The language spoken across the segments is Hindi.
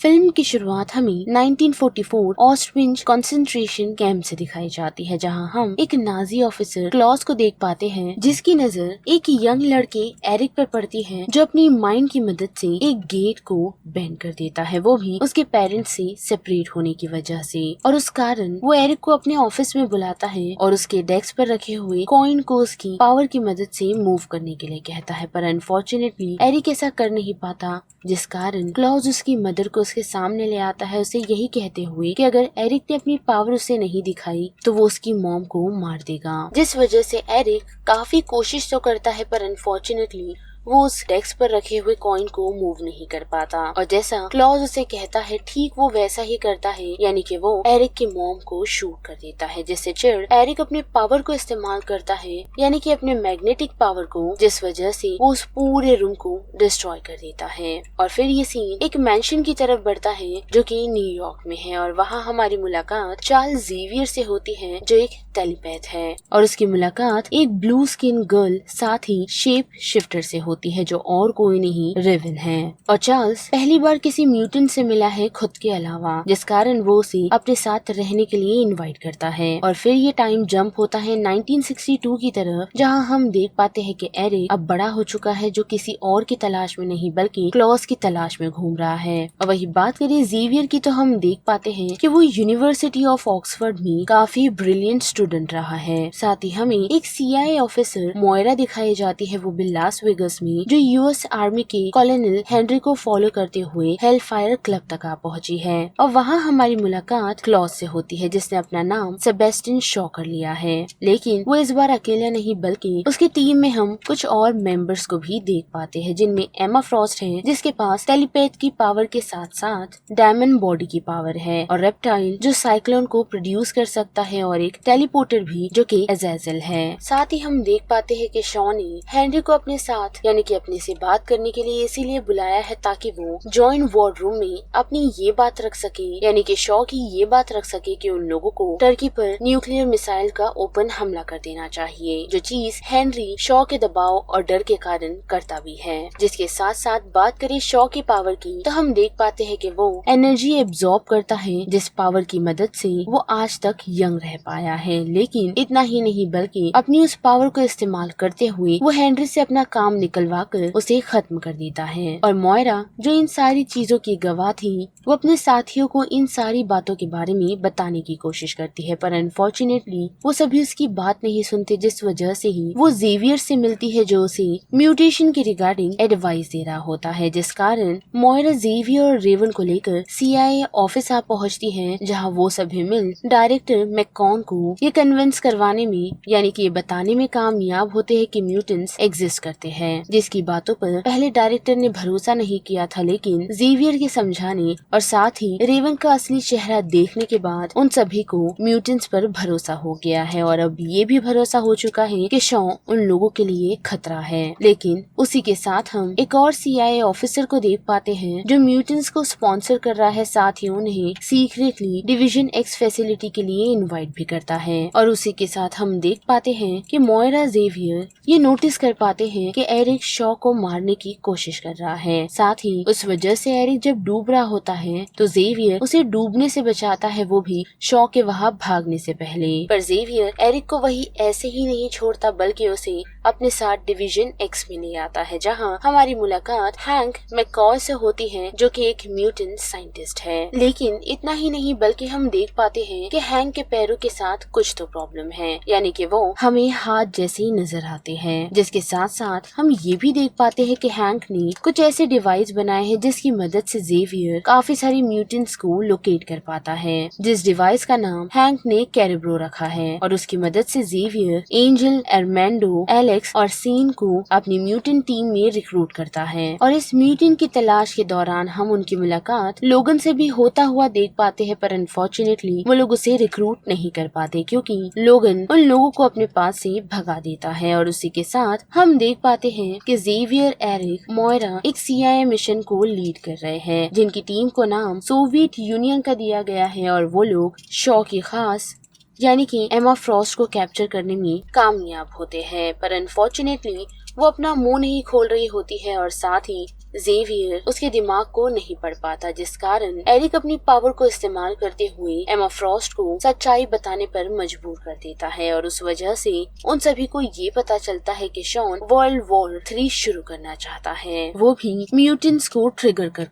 फिल्म की शुरुआत हमें 1944 ऑस्ट्रिच कंसंट्रेशन कैंप से दिखाई जाती है, जहां हम एक नाजी ऑफिसर क्लॉस को देख पाते हैं, जिसकी नजर एक यंग लड़के एरिक पर पड़ती है, जो अपनी माइंड की मदद से एक गेट को बेंड कर देता है, वो भी उसके पेरेंट्स से सेपरेट होने की वजह से। और उस कारण वो एरिक को अपने ऑफिस में बुलाता है और उसके डेस्क पर रखे हुए कॉइन को उसकी पावर की मदद से मूव करने के लिए कहता है, पर अनफॉर्चुनेटली एरिक ऐसा कर नहीं पाता, जिस कारण क्लॉज उसकी मदर को उसके सामने ले आता है, उसे यही कहते हुए कि अगर एरिक ने अपनी पावर उसे नहीं दिखाई तो वो उसकी मॉम को मार देगा। जिस वजह से एरिक काफी कोशिश तो करता है, पर अनफॉर्चुनेटली वो उस डेस्क पर रखे हुए कॉइन को मूव नहीं कर पाता, और जैसा क्लॉज उसे कहता है ठीक वो वैसा ही करता है, यानी कि वो एरिक की मॉम को शूट कर देता है, जिससे चिढ़ एरिक अपने पावर को इस्तेमाल करता है, यानी कि अपने मैग्नेटिक पावर को, जिस वजह से वो उस पूरे रूम को डिस्ट्रॉय कर देता है। और फिर ये सीन एक मैंशन की तरफ बढ़ता है जो कि न्यूयॉर्क में है, और वहाँ हमारी मुलाकात चार्ल्स जेवियर से होती है, जो एक टेलीपैथ है, और उसकी मुलाकात एक ब्लू स्किन गर्ल साथ ही शेप शिफ्टर से होती है, जो और कोई नहीं रेवन है। और चार्ल्स पहली बार किसी म्यूटेंट से मिला है खुद के अलावा, जिस कारण वो उसे अपने साथ रहने के लिए इनवाइट करता है। और फिर ये टाइम जंप होता है 1962 की तरफ, जहां हम देख पाते हैं कि एरिक अब बड़ा हो चुका है, जो किसी और की तलाश में नहीं बल्कि क्लॉज की तलाश में घूम रहा है। और वही बात करें जेवियर की, तो हम देख पाते हैं कि वो यूनिवर्सिटी ऑफ ऑक्सफोर्ड में काफी ब्रिलियंट स्टूडेंट रहा है। साथ ही हमें एक CIA ऑफिसर मोयरा दिखाई जाती है, वो भी लास वेगस में, जो US आर्मी के कॉलोनल हेनरी को फॉलो करते हुए हेलफायर क्लब तक आ पहुंची है। और वहाँ हमारी मुलाकात क्लॉज से होती है, जिसने अपना नाम सेबेस्टियन शॉ कर लिया है, लेकिन वो इस बार अकेला नहीं बल्कि उसकी टीम में हम कुछ और मेंबर्स को भी देख पाते हैं, जिनमें एमा फ्रॉस्ट है, जिसके पास टेलीपैथ की पावर के साथ साथ डायमंड बॉडी की पावर है, और रेप्टाइल जो साइक्लोन को प्रोड्यूस कर सकता है, और एक टेलीपोर्टर भी जो कि अज़ाज़िल है। साथ ही हम देख पाते हैं कि शॉ ने हेनरी को अपने साथ यानी कि अपने से बात करने के लिए इसीलिए बुलाया है ताकि वो जॉइंट वॉर रूम में अपनी ये बात रख सके, यानी कि शॉ की ये बात रख सके कि उन लोगों को टर्की पर न्यूक्लियर मिसाइल का ओपन हमला कर देना चाहिए, जो चीज हेनरी शॉ के दबाव और डर के कारण करता भी है। जिसके साथ साथ बात करें शॉ की पावर की, तो हम देख पाते हैं कि वो एनर्जी एब्जॉर्ब करता है, जिस पावर की मदद से वो आज तक यंग रह पाया है। लेकिन इतना ही नहीं बल्कि अपनी उस पावर को इस्तेमाल करते हुए वो हेनरी से अपना काम निकलवा कर उसे खत्म कर देता है। और मोयरा जो इन सारी चीजों की गवाह थी, वो अपने साथियों को इन सारी बातों के बारे में बताने की कोशिश करती है, पर अनफॉर्चुनेटली वो सभी उसकी बात नहीं सुनते, जिस वजह से ही वो जेवियर से मिलती है, जो उसे म्यूटेशन के रिगार्डिंग एडवाइस दे रहा होता है, जिस कारण मोयरा जेवियर और रेवन को लेकर CIA ऑफिस आ पहुंचती है, जहां वो सभी मिल डायरेक्टर मैककॉन को ये कन्विंस करवाने में यानी कि ये बताने में कामयाब होते हैं कि म्यूटेंट्स एग्जिस्ट करते हैं, जिसकी बातों पर पहले डायरेक्टर ने भरोसा नहीं किया था, लेकिन जेवियर के समझाने और साथ ही रेवन का असली चेहरा देखने के बाद उन सभी को म्यूटेंट्स पर भरोसा हो गया है, और अब ये भी भरोसा हो चुका है कि शॉ उन लोगों के लिए खतरा है। लेकिन उसी के साथ हम एक और CIA ऑफिसर को देख पाते हैं, जो म्यूटेंट्स को स्पॉन्सर कर रहा है, साथ ही उन्हें सीक्रेटली डिवीजन X फैसिलिटी के लिए इनवाइट भी करता है। और उसी के साथ हम देख पाते हैं कि मोयरा जेवियर ये नोटिस कर पाते हैं कि एरिक शॉ को मारने की कोशिश कर रहा है। साथ ही उस वजह से एरिक जब डूब रहा होता है तो जेवियर उसे डूबने से बचाता है, वो भी शॉ के वहाँ भागने से पहले। पर जेवियर एरिक को वही ऐसे ही नहीं छोड़ता, बल्कि उसे अपने साथ डिवीजन X में ले आता है, जहाँ हमारी मुलाकात हैंक मैककॉय से होती है, जो कि एक म्यूटेंट साइंटिस्ट है। लेकिन इतना ही नहीं बल्कि हम देख पाते हैं कि हैंक के पैरों के साथ कुछ तो प्रॉब्लम है, यानी कि वो हमें हाथ जैसे ही नजर आते हैं। जिसके साथ साथ हम ये भी देख पाते हैं कि हैंक ने कुछ ऐसे डिवाइस बनाए हैं, जिसकी मदद से जेवियर काफी सारी म्यूटेंट्स को लोकेट कर पाता है, जिस डिवाइस का नाम हैंक ने कैरेब्रो रखा है, और उसकी मदद से जेवियर एंजल, एरमेंडो, एलेक्स और सीन को अपनी म्यूटेंट टीम में रिक्रूट करता है। और इस म्यूटेंट की तलाश के दौरान हम उनकी मुलाकात लोगन से भी होता हुआ देख पाते हैं, पर अनफॉर्चुनेटली वो लोग उसे रिक्रूट नहीं कर पाते, क्योंकि लोगन उन लोगों को अपने पास से भगा देता है। और उसी के साथ हम देख पाते हैं कि जेवियर, एरिक, मोयरा एक CIA मिशन को लीड कर रहे हैं, जिनकी टीम को नाम सोवियत यूनियन का दिया गया है, और वो लोग शॉ की खास यानी कि एमा फ्रॉस्ट को कैप्चर करने में कामयाब होते हैं। पर अनफॉर्चुनेटली वो अपना मुंह नहीं खोल रही होती है, और साथ ही जेवियर उसके दिमाग को नहीं पढ़ पाता, जिस कारण एरिक अपनी पावर को इस्तेमाल करते हुए एमा फ्रॉस्ट को सच्चाई बताने पर मजबूर कर देता है और उस वजह से उन सभी को ये पता चलता है कि शॉन वर्ल्ड वॉर 3 शुरू करना चाहता है, वो भी म्यूटेंट्स को ट्रिगर कर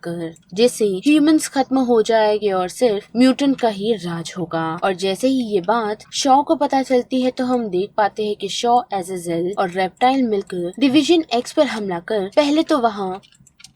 जिससे ह्यूमंस खत्म हो जाएंगे और सिर्फ म्यूटेंट का ही राज होगा। और जैसे ही ये बात शॉ को पता चलती है तो हम देख पाते हैं कि शॉ, एज़ेज़ेल और रेप्टाइल मिलकर डिवीजन एक्स पर हमला कर पहले तो वहाँ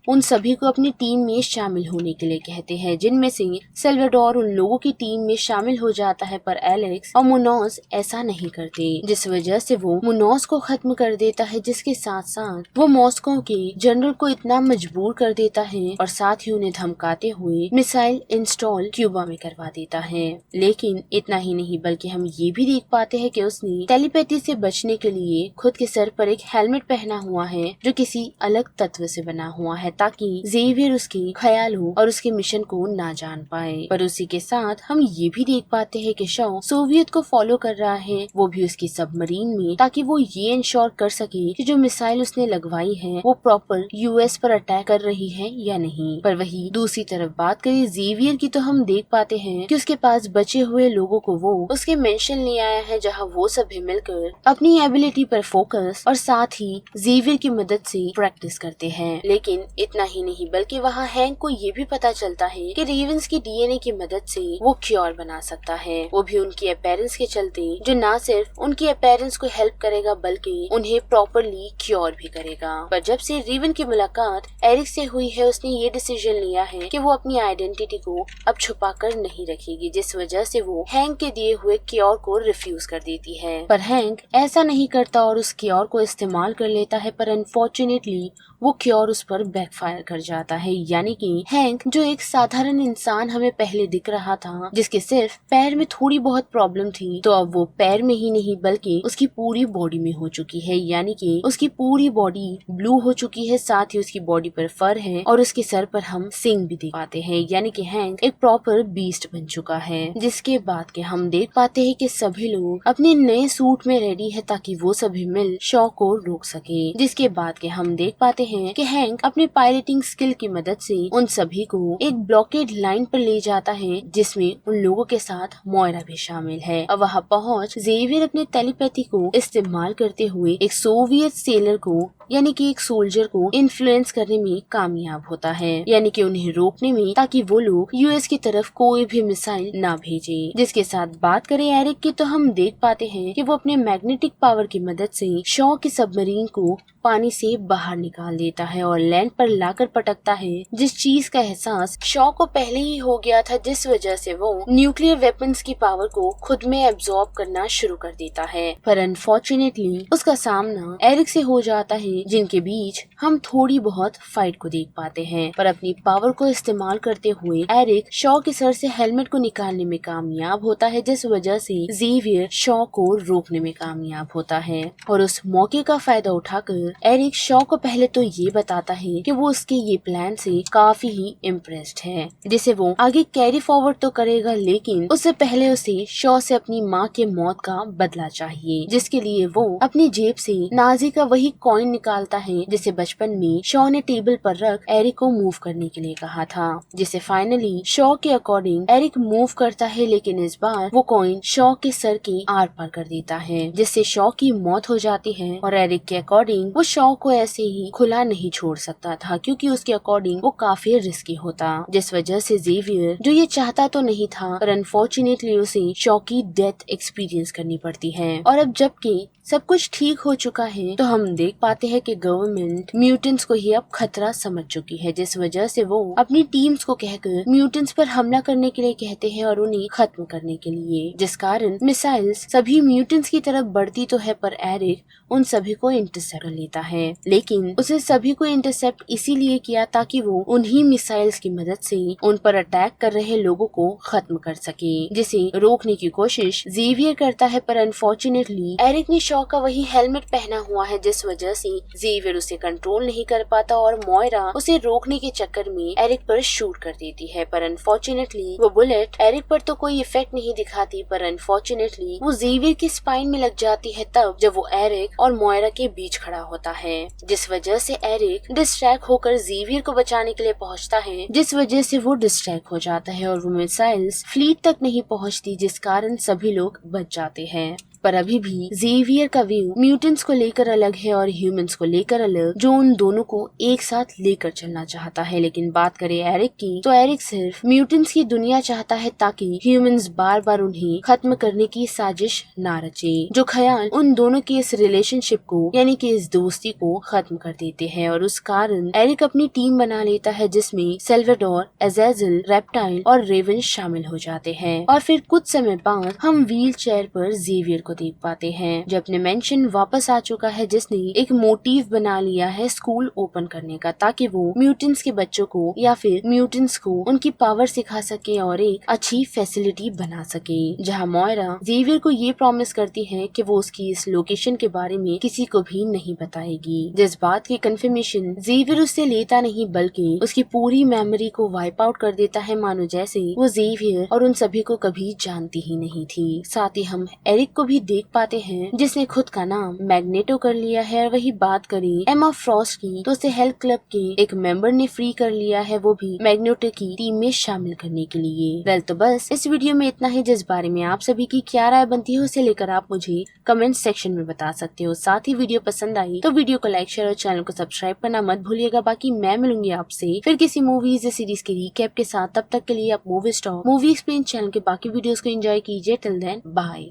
उन सभी को अपनी टीम में शामिल होने के लिए कहते हैं, जिनमें से सेल्वाडोर उन लोगों की टीम में शामिल हो जाता है, पर एलेक्स और मुनोज ऐसा नहीं करते, जिस वजह से वो मुनोज को खत्म कर देता है, जिसके साथ साथ वो मॉस्को के जनरल को इतना मजबूर कर देता है और साथ ही उन्हें धमकाते हुए मिसाइल इंस्टॉल क्यूबा में करवा देता है। लेकिन इतना ही नहीं, बल्कि हम ये भी देख पाते हैं कि उसने टेलीपैथी से बचने के लिए खुद के सर पर एक हेलमेट पहना हुआ है जो किसी अलग तत्व से बना हुआ है, ताकि जेवियर उसके ख्यालों और उसके मिशन को ना जान पाए। पर उसी के साथ हम ये भी देख पाते हैं कि शॉ सोवियत को फॉलो कर रहा है, वो भी उसकी सबमरीन में, ताकि वो ये इंश्योर कर सके कि जो मिसाइल उसने लगवाई है वो प्रॉपर यूएस पर अटैक कर रही है या नहीं। पर वही दूसरी तरफ बात करें जेवियर की तो हम देख पाते हैं कि उसके पास बचे हुए लोगों को वो उसके मेंशन ले आया है, जहाँ वो सभी मिलकर अपनी एबिलिटी पर फोकस और साथ ही जेवियर की मदद से प्रैक्टिस करते हैं। लेकिन इतना ही नहीं, बल्कि वहाँ हैंक को ये भी पता चलता है कि रेवेंस की डीएनए की मदद से वो क्योर बना सकता है, वो भी उनकी अपीयरेंस के चलते, जो ना सिर्फ उनकी अपीयरेंस को हेल्प करेगा बल्कि उन्हें प्रॉपरली क्योर भी करेगा। पर जब से रेवन की मुलाकात एरिक से हुई है, उसने ये डिसीजन लिया है कि वो अपनी आइडेंटिटी को अब छुपा कर नहीं रखेगी, जिस वजह से वो हैंक के दिए हुए क्योर को रिफ्यूज कर देती है। पर हैंक ऐसा नहीं करता और उस क्योर को इस्तेमाल कर लेता है, पर अनफॉर्चुनेटली वो क्योर उस पर बैकफायर कर जाता है। यानी कि हैंक, जो एक साधारण इंसान हमें पहले दिख रहा था, जिसके सिर्फ पैर में थोड़ी बहुत प्रॉब्लम थी, तो अब वो पैर में ही नहीं बल्कि उसकी पूरी बॉडी में हो चुकी है। यानी कि उसकी पूरी बॉडी ब्लू हो चुकी है, साथ ही उसकी बॉडी पर फर है और उसके सर पर हम सिंग भी देख पाते हैं। यानी कि हैंक एक प्रॉपर बीस्ट बन चुका है। जिसके बाद के हम देख पाते हैं कि सभी लोग अपने नए सूट में रेडी है ताकि वो सभी मिल शॉ को रोक सके। जिसके बाद के हम देख पाते हैं कि हैंक अपने पायलटिंग स्किल की मदद से उन सभी को एक ब्लॉकेड लाइन पर ले जाता है, जिसमें उन लोगों के साथ मोयरा भी शामिल है। और वहाँ पहुँच जेवियर अपने टेलीपैथी को इस्तेमाल करते हुए एक सोवियत सेलर को, यानी कि एक सोल्जर को इन्फ्लुएंस करने में कामयाब होता है, यानी कि उन्हें रोकने में, ताकि वो लोग यूएस की तरफ कोई भी मिसाइल ना भेजे। जिसके साथ बात करें एरिक की तो हम देख पाते हैं कि वो अपने मैग्नेटिक पावर की मदद से शॉ की सबमरीन को पानी से बाहर निकाल देता है और लैंड पर लाकर पटकता है, जिस चीज का एहसास शॉ को पहले ही हो गया था, जिस वजह से वो न्यूक्लियर वेपन्स की पावर को खुद में एब्जॉर्ब करना शुरू कर देता है। पर अनफॉर्चुनेटली उसका सामना एरिक से हो जाता है, जिनके बीच हम थोड़ी बहुत फाइट को देख पाते हैं। पर अपनी पावर को इस्तेमाल करते हुए एरिक शॉ के सर से हेलमेट को निकालने में कामयाब होता है, जिस वजह से जेवियर शॉ को रोकने में कामयाब होता है। और उस मौके का फायदा उठाकर एरिक शॉ को पहले तो ये बताता है कि वो उसके ये प्लान से काफी ही इम्प्रेस्ड है, जिसे वो आगे कैरी फॉरवर्ड तो करेगा, लेकिन उससे पहले उसे शॉ से अपनी माँ के मौत का बदला चाहिए, जिसके लिए वो अपनी जेब से नाजी का वही कॉइन निकालता है जिसे बचपन में शॉ ने टेबल पर रख एरिक को मूव करने के लिए कहा था, जिसे फाइनली शॉ के अकॉर्डिंग एरिक मूव करता है, लेकिन इस बार वो कॉइन शॉ के सर के आर पार कर देता है, जिससे शॉ की मौत हो जाती है। और एरिक के अकॉर्डिंग वो शॉ को ऐसे ही खुला नहीं छोड़ सकता था, क्योंकि उसके अकॉर्डिंग वो काफी रिस्की होता, जिस वजह से जेवियर, जो ये चाहता तो नहीं था, पर अनफॉर्चुनेटली उसे शॉ की डेथ एक्सपीरियंस करनी पड़ती है। और अब जबकि सब कुछ ठीक हो चुका है तो हम देख पाते हैं कि गवर्नमेंट म्यूटेंट्स को ही अब खतरा समझ चुकी है, जिस वजह से वो अपनी टीम्स को कहकर म्यूटेंट्स पर हमला करने के लिए कहते हैं और उन्हें खत्म करने के लिए, जिस कारण मिसाइल्स सभी म्यूटेंट्स की तरफ बढ़ती तो है, पर एरिक उन सभी को इंटरसेप्ट कर लेता है। लेकिन उसे सभी को इंटरसेप्ट इसीलिए किया ताकि वो उन्हीं मिसाइल्स की मदद से उन पर अटैक कर रहे लोगों को खत्म कर सके, जिसे रोकने की कोशिश जेवियर करता है। पर अनफॉर्चुनेटली एरिक ने शॉ शॉ का वही हेलमेट पहना हुआ है जिस वजह से जेवियर उसे कंट्रोल नहीं कर पाता और मोइरा उसे रोकने के चक्कर में एरिक पर शूट कर देती है। पर अनफॉर्चुनेटली वो बुलेट एरिक पर तो कोई इफेक्ट नहीं दिखाती, पर अनफॉर्चुनेटली वो जेवियर के स्पाइन में लग जाती है तब जब वो एरिक और मोइरा के बीच खड़ा होता है, जिस वजह से एरिक डिस्ट्रैक्ट होकर जेवियर को बचाने के लिए पहुंचता है, जिस वजह से वो डिस्ट्रैक्ट हो जाता है और वो मिसाइल्स फ्लीट तक नहीं पहुंचती, जिस कारण सभी लोग बच जाते हैं। पर अभी भी जेवियर का व्यू म्यूटेंट्स को लेकर अलग है और ह्यूमंस को लेकर अलग, जो उन दोनों को एक साथ लेकर चलना चाहता है। लेकिन बात करें एरिक की, तो एरिक सिर्फ म्यूटेंट्स की दुनिया चाहता है ताकि ह्यूमंस बार बार उन्हें खत्म करने की साजिश ना रचे, जो ख्याल उन दोनों के इस रिलेशनशिप को यानी कि इस दोस्ती को खत्म कर देते हैं। और उस कारण एरिक अपनी टीम बना लेता है जिसमें सेल्वाडोर, अज़ाज़िल, रेप्टाइल और रेवन शामिल हो जाते हैं। और फिर कुछ समय बाद हम व्हील चेयर पर जेवियर को देख पाते हैं जो अपने मेंशन वापस आ चुका है, जिसने एक मोटिव बना लिया है स्कूल ओपन करने का, ताकि वो म्यूटेंट्स के बच्चों को या फिर म्यूटेंट्स को उनकी पावर सिखा सके और एक अच्छी फैसिलिटी बना सके। जहां मोइरा जेवियर को ये प्रॉमिस करती है कि वो उसकी इस लोकेशन के बारे में किसी को भी नहीं बताएगी, जिस बात की कंफर्मेशन जेवियर उससे लेता नहीं बल्कि उसकी पूरी मेमोरी को वाइप आउट कर देता है, मानो जैसे वो जेवियर और उन सभी को कभी जानती ही नहीं थी। साथ ही हम एरिक को भी देख पाते हैं जिसने खुद का नाम मैग्नेटो कर लिया है। और वही बात करें एमा फ्रॉस्ट की, तो उसे हेल्थ क्लब के एक मेंबर ने फ्री कर लिया है, वो भी मैग्नेटो की टीम में शामिल करने के लिए। वेल तो बस इस वीडियो में इतना ही। जिस बारे में आप सभी की क्या राय बनती है उसे लेकर आप मुझे कमेंट सेक्शन में बता सकते हो। साथ ही वीडियो पसंद आई तो वीडियो को लाइक, शेयर और चैनल को सब्सक्राइब करना मत भूलिएगा। बाकी मैं मिलूंगी आपसे फिर किसी मूवीज या सीरीज के रिकैप के साथ। तब तक के लिए आप movie stop movie explain channel के बाकी वीडियोस को एंजॉय कीजिए। Till then bye.